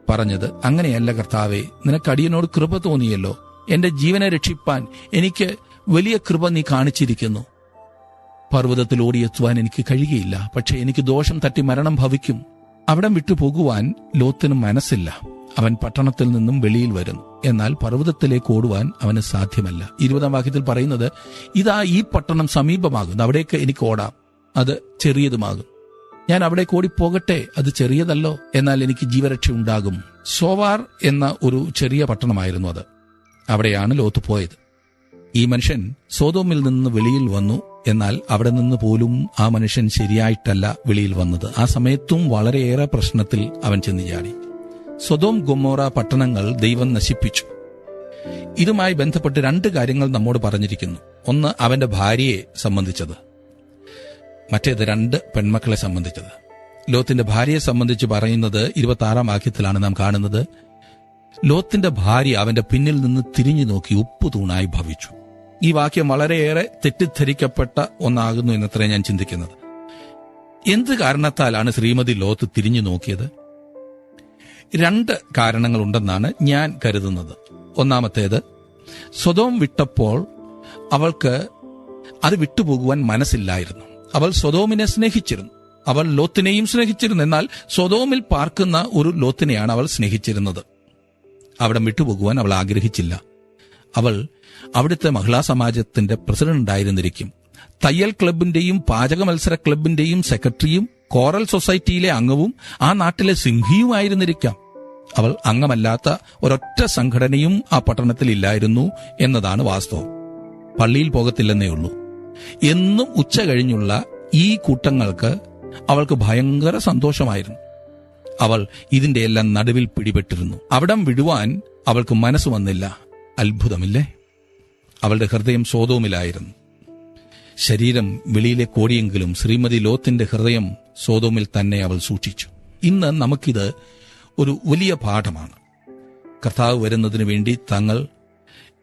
പറഞ്ഞത്, അങ്ങനെയല്ല കർത്താവേ, നിനക്ക് അടിയനോട് കൃപ തോന്നിയല്ലോ. എന്റെ ജീവനെ രക്ഷിപ്പാൻ എനിക്ക് വലിയ കൃപ നീ കാണിച്ചിരിക്കുന്നു. പർവ്വതത്തിൽ ഓടിയെത്തുവാൻ എനിക്ക് കഴിയുകയില്ല, പക്ഷെ എനിക്ക് ദോഷം തട്ടി മരണം ഭവിക്കും. അവിടം വിട്ടു പോകുവാൻ ലോത്തിന് മനസ്സില്ല. അവൻ പട്ടണത്തിൽ നിന്നും വെളിയിൽ വരുന്നു. എന്നാൽ പർവ്വതത്തിലേക്ക് ഓടുവാൻ അവന് സാധ്യമല്ല. 20 വാക്യത്തിൽ പറയുന്നത്, ഇതാ ഈ പട്ടണം സമീപമാകുന്നു, അവിടേക്ക് എനിക്ക് ഓടാം, അത് ചെറിയതുമാകും. ഞാൻ അവിടേക്ക് ഓടിപ്പോകട്ടെ, അത് ചെറിയതല്ലോ, എന്നാൽ എനിക്ക് ജീവരക്ഷ ഉണ്ടാകും. സോവാർ എന്ന ഒരു ചെറിയ പട്ടണമായിരുന്നു അത്. അവിടെയാണ് ലോത്ത് പോയത്. ഈ മനുഷ്യൻ സോദോമിൽ നിന്ന് വെളിയിൽ വന്നു. എന്നാൽ അവിടെ നിന്ന് പോലും ആ മനുഷ്യൻ ശരിയായിട്ടല്ല വെളിയിൽ വന്നത്. ആ സമയത്തും വളരെയേറെ പ്രശ്നത്തിൽ അവൻ ചെന്ന് ചാടി. സൊദോം ഗൊമോറ പട്ടണങ്ങൾ ദൈവം നശിപ്പിച്ചു. ഇതുമായി ബന്ധപ്പെട്ട് 2 കാര്യങ്ങൾ നമ്മോട് പറഞ്ഞിരിക്കുന്നു. ഒന്ന് അവന്റെ ഭാര്യയെ സംബന്ധിച്ചത്, മറ്റേത് 2 പെൺമക്കളെ സംബന്ധിച്ചത്. ലോത്തിന്റെ ഭാര്യയെ സംബന്ധിച്ച് പറയുന്നത് 26 വാക്യത്തിലാണ് നാം കാണുന്നത്. ലോത്തിന്റെ ഭാര്യ അവന്റെ പിന്നിൽ നിന്ന് തിരിഞ്ഞു നോക്കി ഉപ്പുതൂണായി ഭവിച്ചു. ഈ വാക്യം വളരെയേറെ തെറ്റിദ്ധരിക്കപ്പെട്ട ഒന്നാകുന്നു എന്നത്രേ ഞാൻ ചിന്തിക്കുന്നത്. എന്ത് കാരണത്താലാണ് ശ്രീമതി ലോത്ത് തിരിഞ്ഞു നോക്കിയത്? 2 കാരണങ്ങളുണ്ടെന്നാണ് ഞാൻ കരുതുന്നത്. ഒന്നാമത്തേത്, സൊദോം വിട്ടപ്പോൾ അവൾക്ക് അത് വിട്ടുപോകുവാൻ മനസ്സില്ലായിരുന്നു. അവൾ സൊദോമിനെ സ്നേഹിച്ചിരുന്നു. അവൾ ലോത്തിനെയും സ്നേഹിച്ചിരുന്നു. എന്നാൽ സൊദോമിൽ പാർക്കുന്ന ഒരു ലോത്തിനെയാണ് അവൾ സ്നേഹിച്ചിരുന്നത്. അവിടം വിട്ടുപോകുവാൻ അവൾ ആഗ്രഹിച്ചില്ല. അവൾ അവിടുത്തെ മഹിളാ സമാജത്തിന്റെ പ്രസിഡന്റായിരുന്നിരിക്കും. തയ്യൽ ക്ലബിന്റെയും പാചക മത്സര ക്ലബിന്റെയും സെക്രട്ടറിയും കോറൽ സൊസൈറ്റിയിലെ അംഗവും ആ നാട്ടിലെ സിംഹിയുമായിരുന്നിരിക്കാം. അവൾ അംഗമല്ലാത്ത ഒരൊറ്റ സംഘടനയും ആ പട്ടണത്തിൽ ഇല്ലായിരുന്നു എന്നതാണ് വാസ്തവം. പള്ളിയിൽ പോകത്തില്ലെന്നേ ഉള്ളൂ. എന്നും ഉച്ച കഴിഞ്ഞുള്ള ഈ കൂട്ടങ്ങൾക്ക് അവൾക്ക് ഭയങ്കര സന്തോഷമായിരുന്നു. അവൾ ഇതിന്റെ എല്ലാം നടുവിൽ പിടിപെട്ടിരുന്നു. അവിടം വിടുവാൻ അവൾക്ക് മനസ്സ് വന്നില്ല. അത്ഭുതമില്ലേ? അവളുടെ ഹൃദയം സോദോമിലായിരുന്നു. ശരീരം വെളിയിലേക്ക് ഓടിയെങ്കിലും ശ്രീമതി ലോത്തിന്റെ ഹൃദയം സോദോമിൽ തന്നെ അവൾ സൂക്ഷിച്ചു. ഇന്ന് നമുക്കിത് ഒരു വലിയ പാഠമാണ്. കർത്താവ് വരുന്നതിന് വേണ്ടി തങ്ങൾ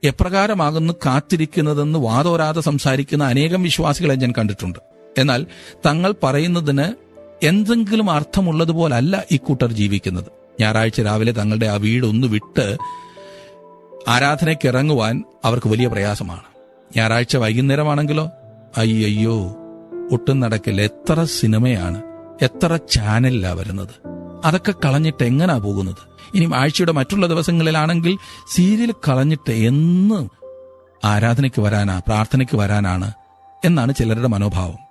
എപ്രകാരമാകുന്നു കാത്തിരിക്കുന്നതെന്ന് വാതോരാതെ സംസാരിക്കുന്ന അനേകം വിശ്വാസികളെ ഞാൻ കണ്ടിട്ടുണ്ട്. എന്നാൽ തങ്ങൾ പറയുന്നതിന് എന്തെങ്കിലും അർത്ഥമുള്ളതുപോലല്ല ഇക്കൂട്ടർ ജീവിക്കുന്നത്. ഞായറാഴ്ച രാവിലെ തങ്ങളുടെ ആ വീടൊന്ന് വിട്ട് ആരാധനയ്ക്ക് ഇറങ്ങുവാൻ അവർക്ക് വലിയ പ്രയാസമാണ്. ഞായറാഴ്ച വൈകുന്നേരമാണെങ്കിലോ അയ്യോ ഒട്ടും നടക്കില്ല. എത്ര സിനിമയാണ്, എത്ര ചാനലിലാ വരുന്നത്. അതൊക്കെ കളഞ്ഞിട്ട് എങ്ങനാ പോകുന്നത്? ഇനി ആഴ്ചയുടെ മറ്റുള്ള ദിവസങ്ങളിലാണെങ്കിൽ സീരിയൽ കളഞ്ഞിട്ട് എന്ന് ആരാധനയ്ക്ക് വരാനാ, പ്രാർത്ഥനയ്ക്ക് വരാനാണ് എന്നാണ് ചിലരുടെ മനോഭാവം.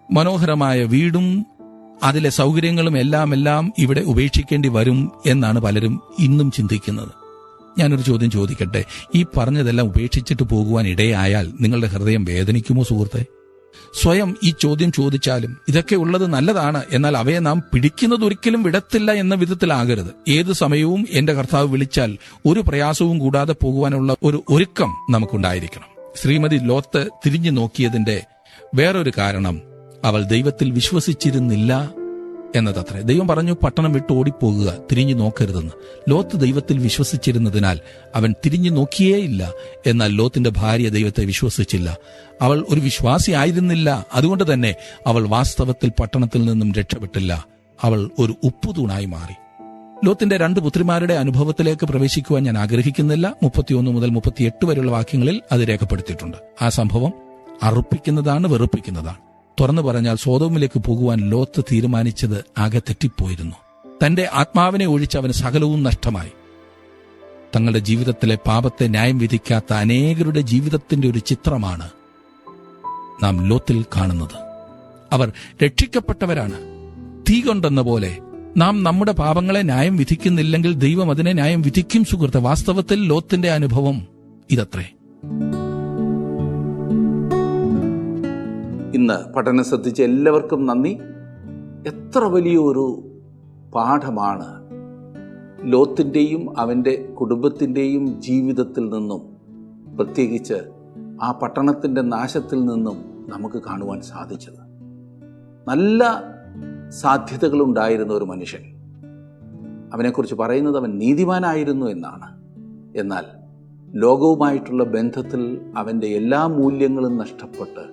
മനോഹരമായ വീടും അതിലെ സൗകര്യങ്ങളും എല്ലാം ഇവിടെ ഉപേക്ഷിക്കേണ്ടി വരും എന്നാണ് പലരും ഇന്നും ചിന്തിക്കുന്നത്. ഞാനൊരു ചോദ്യം ചോദിക്കട്ടെ. ഈ പറഞ്ഞതെല്ലാം ഉപേക്ഷിച്ചിട്ട് പോകുവാൻ ഇടയായാൽ നിങ്ങളുടെ ഹൃദയം വേദനിക്കുമോ സുഹൃത്തെ? സ്വയം ഈ ചോദ്യം ചോദിച്ചാലും ഇതൊക്കെ ഉള്ളത് നല്ലതാണ്, എന്നാൽ അവയെ നാം പിടിക്കുന്നത് ഒരിക്കലും വിടത്തില്ല എന്ന വിധത്തിലാകരുത്. ഏത് സമയവും എന്റെ കർത്താവ് വിളിച്ചാൽ ഒരു പ്രയാസവും കൂടാതെ പോകുവാനുള്ള ഒരു ഒരുക്കം നമുക്കുണ്ടായിരിക്കണം. ശ്രീമതി ലോത്ത് തിരിഞ്ഞു നോക്കിയതിന്റെ വേറൊരു കാരണം അവൾ ദൈവത്തിൽ വിശ്വസിച്ചിരുന്നില്ല എന്നതത്രേ. ദൈവം പറഞ്ഞു, പട്ടണം വിട്ട് ഓടിപ്പോകുക, തിരിഞ്ഞു നോക്കരുതെന്ന്. ലോത്ത് ദൈവത്തിൽ വിശ്വസിച്ചിരുന്നതിനാൽ അവൻ തിരിഞ്ഞു നോക്കിയേയില്ല. എന്നാൽ ലോത്തിന്റെ ഭാര്യ ദൈവത്തെ വിശ്വസിച്ചില്ല. അവൾ ഒരു വിശ്വാസി ആയിരുന്നില്ല. അതുകൊണ്ട് തന്നെ അവൾ വാസ്തവത്തിൽ പട്ടണത്തിൽ നിന്നും രക്ഷപ്പെട്ടില്ല. അവൾ ഒരു ഉപ്പുതൂണായി മാറി. ലോത്തിന്റെ 2 പുത്രിമാരുടെ അനുഭവത്തിലേക്ക് പ്രവേശിക്കുവാൻ ഞാൻ ആഗ്രഹിക്കുന്നില്ല. 31 മുതൽ 38 വരെയുള്ള വാക്യങ്ങളിൽ അത് രേഖപ്പെടുത്തിയിട്ടുണ്ട്. ആ സംഭവം അറുപ്പിക്കുന്നതാണ്, വെറുപ്പിക്കുന്നതാണ്. തുറന്നു പറഞ്ഞാൽ സോദോമിലേക്ക് പോകുവാൻ ലോത്ത് തീരുമാനിച്ചത് ആകെ തെറ്റിപ്പോയിരുന്നു. തന്റെ ആത്മാവിനെ ഒഴിച്ച് അവന് സകലവും നഷ്ടമായി. തങ്ങളുടെ ജീവിതത്തിലെ പാപത്തെ ന്യായം വിധിക്കാത്ത അനേകരുടെ ജീവിതത്തിന്റെ ഒരു ചിത്രമാണ് നാം ലോത്തിൽ കാണുന്നത്. അവർ രക്ഷിക്കപ്പെട്ടവരാണ്. തീ കൊണ്ടെന്ന പോലെ നാം നമ്മുടെ പാപങ്ങളെ ന്യായം വിധിക്കുന്നില്ലെങ്കിൽ ദൈവം അതിനെ ന്യായം വിധിക്കും സുഹൃത്ത്. വാസ്തവത്തിൽ ലോത്തിന്റെ അനുഭവം ഇതത്രേ. ഇന്ന് പഠനം ശ്രദ്ധിച്ച എല്ലാവർക്കും നന്ദി. എത്ര വലിയൊരു പാഠമാണ് ലോത്തിൻ്റെയും അവൻ്റെ കുടുംബത്തിൻ്റെയും ജീവിതത്തിൽ നിന്നും, പ്രത്യേകിച്ച് ആ പട്ടണത്തിൻ്റെ നാശത്തിൽ നിന്നും നമുക്ക് കാണുവാൻ സാധിച്ചത്. നല്ല സാധ്യതകളുണ്ടായിരുന്ന ഒരു മനുഷ്യൻ, അവനെക്കുറിച്ച് പറയുന്നത് അവൻ നീതിമാനായിരുന്നു എന്നാണ്. എന്നാൽ ലോകവുമായിട്ടുള്ള ബന്ധത്തിൽ അവൻ്റെ എല്ലാ മൂല്യങ്ങളും നഷ്ടപ്പെട്ട്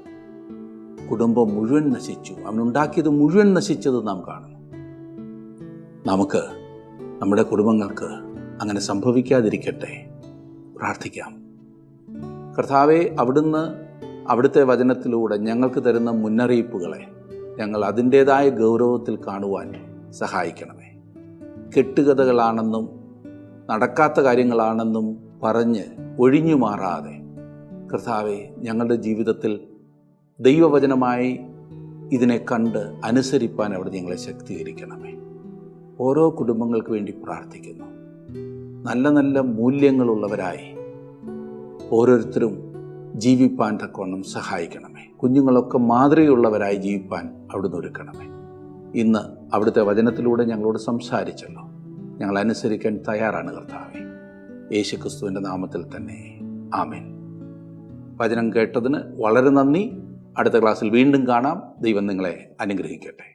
കുടുംബം മുഴുവൻ നശിച്ചു. അവനുണ്ടാക്കിയത് മുഴുവൻ നശിച്ചത് നാം കാണുന്നു. നമുക്ക് നമ്മുടെ കുടുംബങ്ങൾക്ക് അങ്ങനെ സംഭവിക്കാതിരിക്കട്ടെ. പ്രാർത്ഥിക്കാം. കർത്താവേ, അവിടുന്ന് അവിടുത്തെ വചനത്തിലൂടെ ഞങ്ങൾക്ക് തരുന്ന മുന്നറിയിപ്പുകളെ ഞങ്ങൾ അതിൻ്റേതായ ഗൗരവത്തിൽ കാണുവാൻ സഹായിക്കണമേ. കെട്ടുകഥകളാണെന്നും നടക്കാത്ത കാര്യങ്ങളാണെന്നും പറഞ്ഞ് ഒഴിഞ്ഞു മാറാതെ കർത്താവെ, ഞങ്ങളുടെ ജീവിതത്തിൽ ദൈവവചനമായി ഇതിനെ കണ്ട് അനുസരിപ്പാൻ അവിടെ ഞങ്ങളെ ശക്തീകരിക്കണമേ. ഓരോ കുടുംബങ്ങൾക്ക് വേണ്ടി പ്രാർത്ഥിക്കുന്നു. നല്ല നല്ല മൂല്യങ്ങളുള്ളവരായി ഓരോരുത്തരും ജീവിപ്പാൻ തക്കവണ്ണം സഹായിക്കണമേ. കുഞ്ഞുങ്ങളൊക്കെ മാതൃകയുള്ളവരായി ജീവിപ്പാൻ അവിടുന്ന് ഒരുക്കണമേ. ഇന്ന് അവിടുത്തെ വചനത്തിലൂടെ ഞങ്ങളോട് സംസാരിച്ചല്ലോ. ഞങ്ങൾ അനുസരിക്കാൻ തയ്യാറാണ് കർത്താവേ. യേശുക്രിസ്തുവിൻ്റെ നാമത്തിൽ തന്നെ ആമേൻ. വചനം കേട്ടതിന് വളരെ നന്ദി. അടുത്ത ക്ലാസ്സിൽ വീണ്ടും കാണാം. ദൈവം നിങ്ങളെ അനുഗ്രഹിക്കട്ടെ.